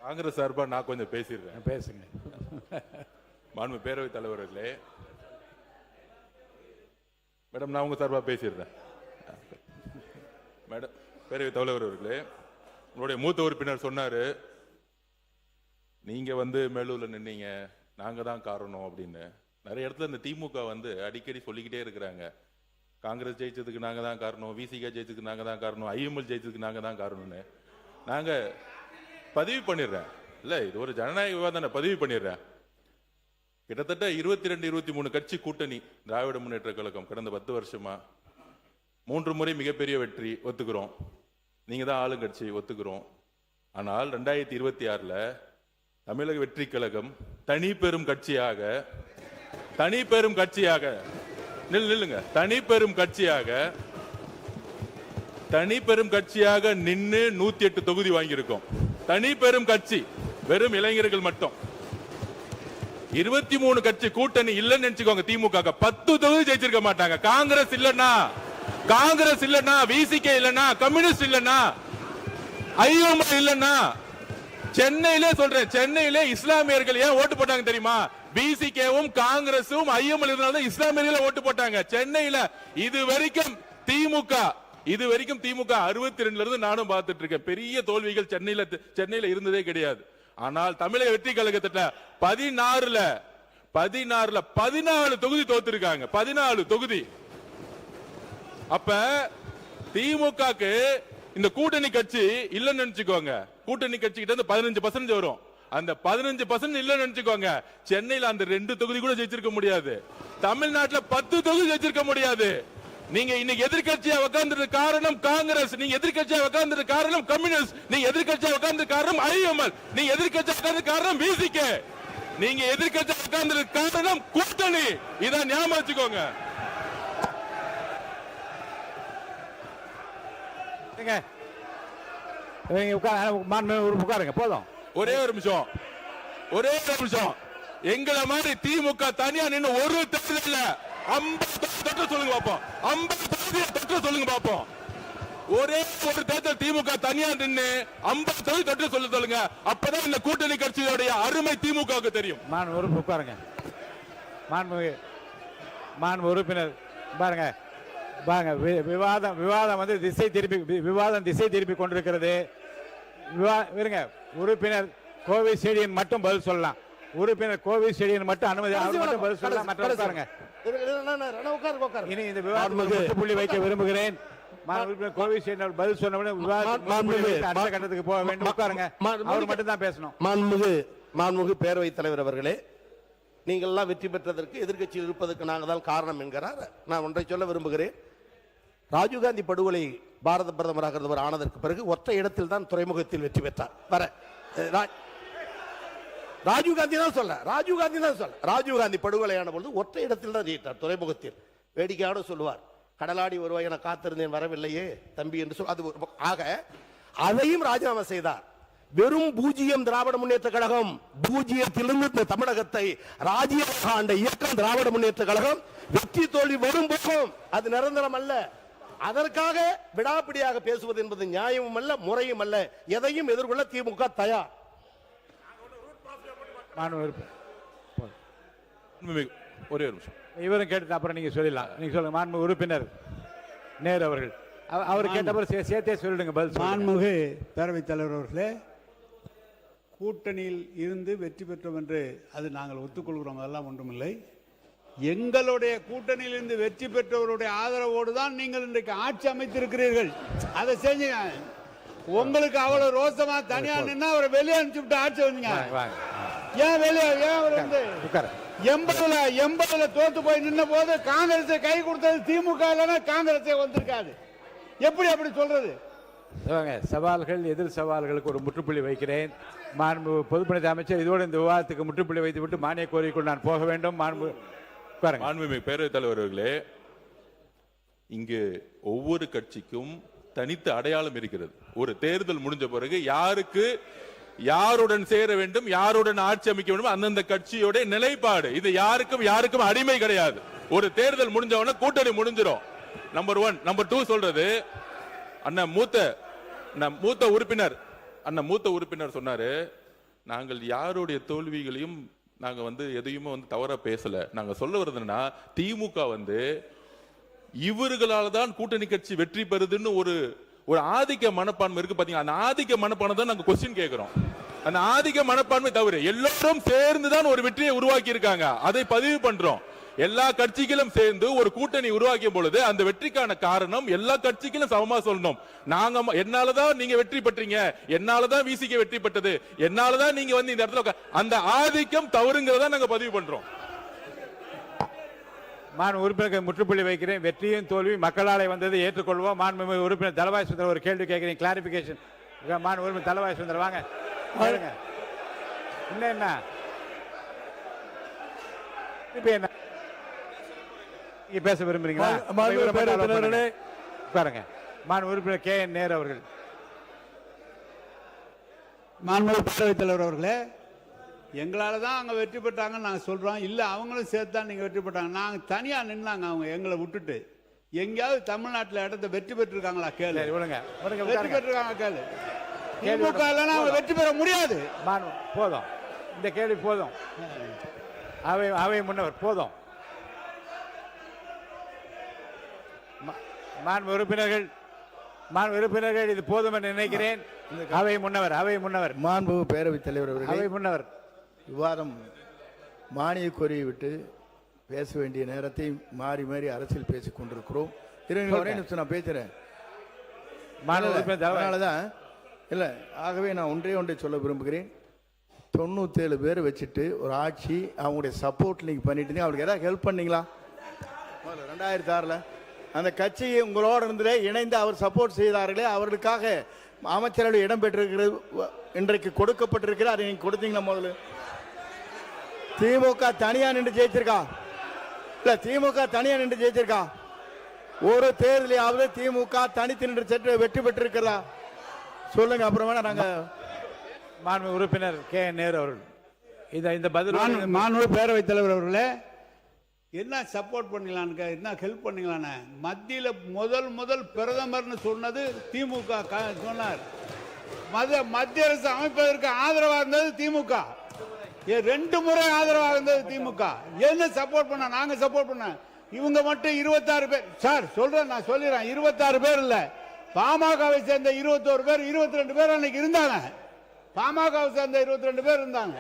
காங்கிரஸ் சார்பா நான் கொஞ்சம் பேசிடுறேன். பேசுங்க. மாண்பு பேரவைத் தலைவர்களே, மேடம் நான் உங்க சார்பா பேசிடுறேன். மேடம் பேரவைத் தலைவர் அவர்களே, உங்களுடைய மூத்த உறுப்பினர் சொன்னாரு, நீங்க மேலூர்ல நின்னீங்க, நாங்க தான் காரணம் அப்படின்னு. நிறைய இடத்துல இந்த திமுக அடிக்கடி சொல்லிக்கிட்டே இருக்கிறாங்க, காங்கிரஸ் ஜெயிச்சதுக்கு நாங்க தான் காரணம், விசிகா ஜெயிச்சதுக்கு நாங்க தான் காரணம், ஐஎம்எல் ஜெயிச்சதுக்கு நாங்க தான் காரணம்னு. நாங்க பதிவு பண்ணிடுறேன், இல்ல இது ஒரு ஜனநாயக விவாதம், பதிவு பண்ணிடுறேன். கிட்டத்தட்ட 22-23 கட்சி கூட்டணி திராவிட முன்னேற்ற கழகம் கடந்த 10 வருஷமா 3 முறை மிகப்பெரிய வெற்றி, ஒத்துக்கிறோம். நீங்க தான் ஆளுங்கட்சி, ஒத்துக்கிறோம். ஆனால் 2026ல தமிழக வெற்றி கழகம் தனி பெரும் கட்சியாக நில்லுங்க, தனி பெரும் கட்சியாக நின்று 108 தொகுதி வாங்கியிருக்கோம். தனி பெரும் கட்சி, வெறும் இளைஞர்கள் மட்டும். 23 கட்சி கூட்டணி இல்லன்னு நினைச்சுக்கோங்க, திமுக 10 தொகுதி ஜெயிச்சிருக்க மாட்டாங்க. காங்கிரஸ் இல்லன்னா, விசிகே இல்லன்னா, கம்யூனிஸ்ட் இல்லன்னா, ஐஎம்எல் இல்லன்னா, சென்னையிலே சொல்றேன், சென்னையிலே இஸ்லாமியர்கள் ஏன் ஓட்டு போட்டாங்க தெரியுமா? விசிகேவும் காங்கிரசும் ஐஎம்எல் இருந்தாலும் இஸ்லாமியர்கள் ஓட்டு போட்டாங்க சென்னையில. இது வரைக்கும் திமுக 62ல இருந்து நானும் பார்த்துட்டு இருக்கேன், பெரிய தோல்விகள் சென்னையில இருந்ததே கிடையாது. ஆனால் தமிழக வெற்றி கழகத்திட்ட 14ல 14 தொகுதி தோத்துருக்காங்க. 14 தொகுதி. அப்ப திமுகக்கு இந்த கூட்டணி கட்சி இல்லன்னு நினைச்சுக்கோங்க, கூட்டணி கட்சி கிட்ட 15% வரும். அந்த 15% இல்லன்னு நினைச்சுக்கோங்க, சென்னையில அந்த 2 தொகுதி கூட ஜெயிச்சிருக்க முடியாது, தமிழ்நாட்டுல 10 தொகுதி ஜெயிச்சிருக்க முடியாது. நீங்க இன்னைக்கு எதிர்க்கட்சியா உட்கார்ந்தது காரணம் காங்கிரஸ், நீங்க எதிர்க்கட்சியா உட்கார்ந்தது காரணம் கம்யூனிஸ்ட், நீங்க எதிர்க்கட்சியா உட்கார்ந்தது காரணம் ஐஎம்எல், நீங்க எதிர்க்கட்சியா உட்கார்ந்தது காரணம் விசிகே, நீங்க எதிர்க்கட்சியா உட்கார்ந்தது காரணம் கூட்டணி. இத ஞாபகம் வச்சுக்கோங்க. உட்காருங்க போதும். ஒரே ஒரு நிமிஷம். எங்களை மாதிரி திமுக தனியா நின்று ஒரு தேர்தல் 50 சொல்லுங்க பாப்போம், 50 சொல்லுங்க பாப்போம். ஒரே ஒரு தேர்தல் திமுக தனியா நின்று 50 சொல்லுங்க. அப்பதான் இந்த கூட்டணி கட்சியோடைய அருமை திமுக தெரியும். உட்காருங்க. மாண்பு உறுப்பினர் பாருங்க, விவாதம் திசை திருப்பி கொண்டிருக்கிறது. உறுப்பினர் கோவை செடியன் மட்டும் பதில் சொல்லலாம். உறுப்பினர் கோவை செடியன் மட்டும் அனுமதி பதில் சொல்லலாம். இனி இந்த விவாதம் புள்ளி வைக்க விரும்புகிறேன். கோவை செடியன் பதில் சொன்ன அடுத்த கட்டத்துக்கு போக வேண்டும். உட்காருங்க, அவர் மட்டும் தான் பேசணும். மாண்புமிகு பேரவைத் தலைவர் அவர்களே, நீங்கள் எல்லாம் வெற்றி பெற்றதற்கு எதிர்க்கட்சியில் இருப்பதற்கு நாங்கள் தான் காரணம் என்கிறார். நான் ஒன்றை சொல்ல விரும்புகிறேன். ராஜீவ்காந்தி படுகொலை பாரத பிரதமராக ஆனதற்கு பிறகு ஒற்றை இடத்தில் தான் துறைமுகத்தில் வெற்றி பெற்றார். ராஜீவ்காந்தி தான் சொல்ல, ராஜீவ்காந்தி படுகொலையான பொழுது ஒற்றை இடத்தில் தான் ஜெயித்தார், துறைமுகத்தில். வேடிக்கையோடு சொல்லுவார், கடலாடி வருவாய் என காத்திருந்தேன் வரவில்லையே தம்பி என்று சொல். அது ஆக அதையும் ராஜினாமா செய்தார். வெறும் 0 திராவிட முன்னேற்ற கழகம், 0லிருந்து தமிழகத்தை ராஜ்யமாக ஆண்ட இயக்கம் திராவிட முன்னேற்ற கழகம். வெற்றி தோல்வி வரும் போகும், அது நிரந்தரம் அல்ல. அதற்காக விடாப்பிடியாக பேசுவது என்பது நியாயமும் அல்ல, முறையும் அல்ல. எதையும் எதிர்கொள்ள திமுக தயார். ஒரே ஒரு நிமிஷம், இவரும் கேட்டு அப்புறம் நீங்க சொல்லலாம். நீங்க சொல்லுங்க. மாண்பு உறுப்பினர் நேரு அவர்கள், அவர் கேட்டவர் சேர்த்தே சொல்லிடுங்க பதில். மாண்புமிகு பேரவைத் தலைவர் அவர்களே, கூட்டணியில் இருந்து வெற்றி பெற்றோம் என்று அது நாங்கள் ஒத்துக்கொள்கிறோம், அதெல்லாம் ஒன்றுமில்லை. எங்களுடைய கூட்டணியில் இருந்து வெற்றி பெற்றவருடைய ஆதரவோடு தான் நீங்கள் இன்றைக்கு ஆட்சி அமைத்திருக்கிறீர்கள். அதை செஞ்சு உங்களுக்கு அவ்வளவு ரோசமா தனியா நின்னா அவரை வெளியே அனுப்பிச்சுட்டு ஆட்சி வந்தீங்க. ஏன் வெளியே, ஏன் அவர் 80ல தோத்து போய் நின்ன போது காங்கிரஸை கை கொடுத்தது திமுக இல்லைன்னா காங்கிரஸே வந்திருக்காது. எப்படி அப்படி சொல்றது? சவால்கள், எதிர் சவால்களுக்கு ஒரு முற்றுப்புள்ளி வைக்கிறேன். மாண்பு பொதுப்பணித்துறை அமைச்சர், இதோடு இந்த விவாதத்துக்கு முற்றுப்புள்ளி வைத்து விட்டு மானிய கோரிக்கைக்குள் நான் போக வேண்டும். மாண்புமிகு பேரவைத் தலைவர்களே, இங்கு ஒவ்வொரு கட்சிக்கும் தனித்த அடையாளம் இருக்கிறது. ஒரு தேர்தல் முடிஞ்ச பிறகு யாருடன் சேர வேண்டும், யாருடன் ஆட்சி அமைக்க வேண்டும், அந்தந்த கட்சியோட நிலைப்பாடு. இது யாருக்கும் அடிமை கிடையாது. ஒரு தேர்தல் முடிஞ்சவன கூட்டணி முடிஞ்சிடும். நம்பர் 1. நம்பர் 2 சொல்றது, மூத்த உறுப்பினர் சொன்னாரு, நாங்கள் யாருடைய தோல்விகளையும் நாங்க வந்து எதையுமே வந்து தவறா பேசல. நாங்க சொல்ல வருதுன்னா திமுக வந்து இவர்களால தான் கூட்டணி கட்சி வெற்றி பெறுதுன்னு ஒரு ஆதிக்க மனப்பான்மை இருக்கு பாத்தீங்களா? அந்த ஆதிக்க மனப்பான்மை தான் நாங்க கொஸ்டின் கேட்கிறோம். அந்த ஆதிக்க மனப்பான்மை தவறு. எல்லாரும் சேர்ந்து தான் ஒரு வெற்றியை உருவாக்கி இருக்காங்க. அதை பதிவு பண்றோம். எல்லா கட்சிகளும் சேர்ந்து ஒரு கூட்டணி உருவாக்கிய பொழுது அந்த வெற்றிக்கான காரணம் எல்லா கட்சிகளும் சமமா சொல்லணும். நாங்க என்னாலதான் நீங்க வெற்றி பெற்றீங்க, என்னாலதான் விசிக வெற்றி பெற்றது, என்னாலதான் நீங்க வந்து இந்த இடத்துல அந்த ஆதிக்கம் தவறுங்கிறத நாங்க பதிவு பண்றோம். மாண்பு உறுப்பினருக்கு முற்றுப்புள்ளி வைக்கிறேன். வெற்றியும் தோல்வியும் மக்களாலே வந்தது, ஏற்றுக்கொள்வோம். மாண்பு உறுப்பினர் தலவாய் சுந்தரம் ஒரு கேள்வி கேட்கிறேன், கிளாரிபிகேஷன். மாண்பு உறுப்பினர் தலவாய் சுந்தரம் வாங்க. என்ன இப்ப என்ன நீங்க பேச விரும்புறீங்களா? உட்காருங்க. மாண்பு உறுப்பினர் KN நேரு அவர்கள். மாண்புமிகு பேரவைத் தலைவர் அவர்களே, எங்களால தான் அவங்க வெற்றி பெற்றாங்கன்னு நாங்கள் சொல்றோம். இல்லை அவங்களும் சேர்த்து தான் நீங்க வெற்றி பெற்றாங்க. நாங்கள் தனியா நின்னாங்க, அவங்க எங்களை விட்டுட்டு. எங்கேயாவது தமிழ்நாட்டில் இடத்த வெற்றி பெற்றிருக்காங்களா கேளு. வெற்றி பெற்றிருக்காங்க கேளு. திமுக இல்லைன்னா அவங்க வெற்றி பெற முடியாது. போதும், இந்த கேள்வி போதும். அவை முன்னவர் போதும். மாண்பு உறுப்பினர்கள் இது போதும் என்று நினைக்கிறேன். அவை முன்னவர் மாண்பு பேரவைத் தலைவர் அவர்கள், அவை முன்னவர் விவாதம் மானிய கோரியை விட்டு பேச வேண்டிய நேரத்தை மாறி மாறி அரசியல் பேசிக் கொண்டிருக்கிறோம். ஒரே நிமிஷம் நான் பேசுறேன். அதனாலதான் இல்ல, ஆகவே நான் ஒன்றை சொல்ல விரும்புகிறேன். 97 பேர் வச்சுட்டு ஒரு ஆட்சி, அவங்களுடைய சப்போர்ட் நீங்க பண்ணிட்டு அவங்களுக்கு ஏதாவது ஹெல்ப் பண்ணீங்களா? 2006 அந்த கட்சியை உங்களோட இருந்தே இணைந்து அவர் சப்போர்ட் செய்தார்களே, அவர்களுக்காக அமைச்சரவை இடம் பெற்றிருக்கிறது, இன்றைக்கு கொடுக்கப்பட்டிருக்கிறது. அதை நீங்க கொடுத்தீங்களா? முதல்ல திமுக தனியா நின்று ஜெயிச்சிருக்கா? இல்ல, திமுக தனியா நின்று ஜெயிச்சிருக்கா? ஒரு தேர்தலையாவது திமுக தனித்து நின்று வெற்றி பெற்றிருக்கிறதா? சொல்லுங்க. அப்புறமா நாங்க மாண்பு உறுப்பினர் KN நேரு அவர்கள் இந்த பதில். மாண்பு பேரவைத் தலைவர் அவர்களே, என்ன சப்போர்ட் பண்ணலான்னு, என்ன ஹெல்ப் பண்ணலான்னு மத்தியில் முதல் பிரதமர்னு சொன்னது திமுக சொன்னார். மத்திய அரசு அமைப்பதற்கு ஆதரவாக இருந்தது திமுக. 2 முறை ஆதரவாக இருந்தது திமுக. என்ன சப்போர்ட் பண்ண? நாங்க சப்போர்ட் பண்ண. இவங்க மட்டும் 26 பேர் சார் சொல்றேன், நான் சொல்லிடுறேன். 26 பேர் இல்ல, பாமகவை சேர்ந்த 21 பேர், 22 பேர் அன்னைக்கு இருந்தாங்க. பாமகவை சேர்ந்த 22 பேர் இருந்தாங்க.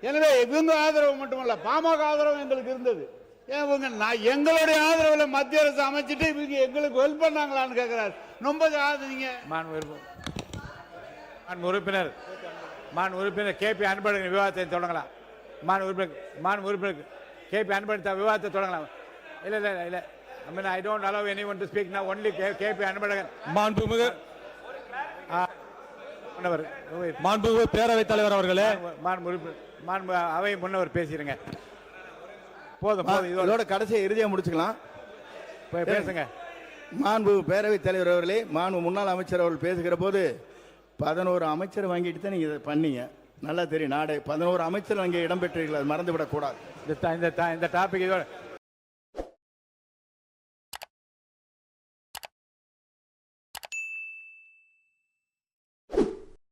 எனவே இவங்க ஆதரவு மட்டுமல்ல, பாமக ஆதரவு எங்களுக்கு இருந்தது. எங்களுடைய ஆதரவுல மத்திய அரசு அமைச்சிட்டு இவங்க எங்களுக்கு ஹெல்ப் பண்ணாங்களான்னு கேட்கிறார். ரொம்ப நீங்க மாண்பு உறுப்பினர் KP அன்பழகன் விவாதத்தை தொடங்கலாம். மாண்பு உறுப்பினர் KP அன்பழகன் விவாதத்தை தொடங்கலாம். இல்ல I mean, I don't allow anyone to speak now. Only KP Anbazhagan. மாண்புமிகு பேரவைத் தலைவர் அவர்களே, மாண்பு அவை முன்னவர் பேசிடுங்க. போதும், இதோட கடைசியை இறுதியா முடிச்சுக்கலாம். பேசுங்க. மாண்பு பேரவைத் தலைவர் அவர்களே, மாண்பு முன்னாள் அமைச்சர் அவர்கள் பேசுகிற போது 11 அமைச்சர் வாங்கிட்டு தான் நீங்க இதை பண்ணீங்க. நல்லா தெரியும். நாடு 11 அமைச்சர் அங்கே இடம்பெற்றீர்கள், அது மறந்துவிடக் கூடாது. இந்த டாபிக் இதோட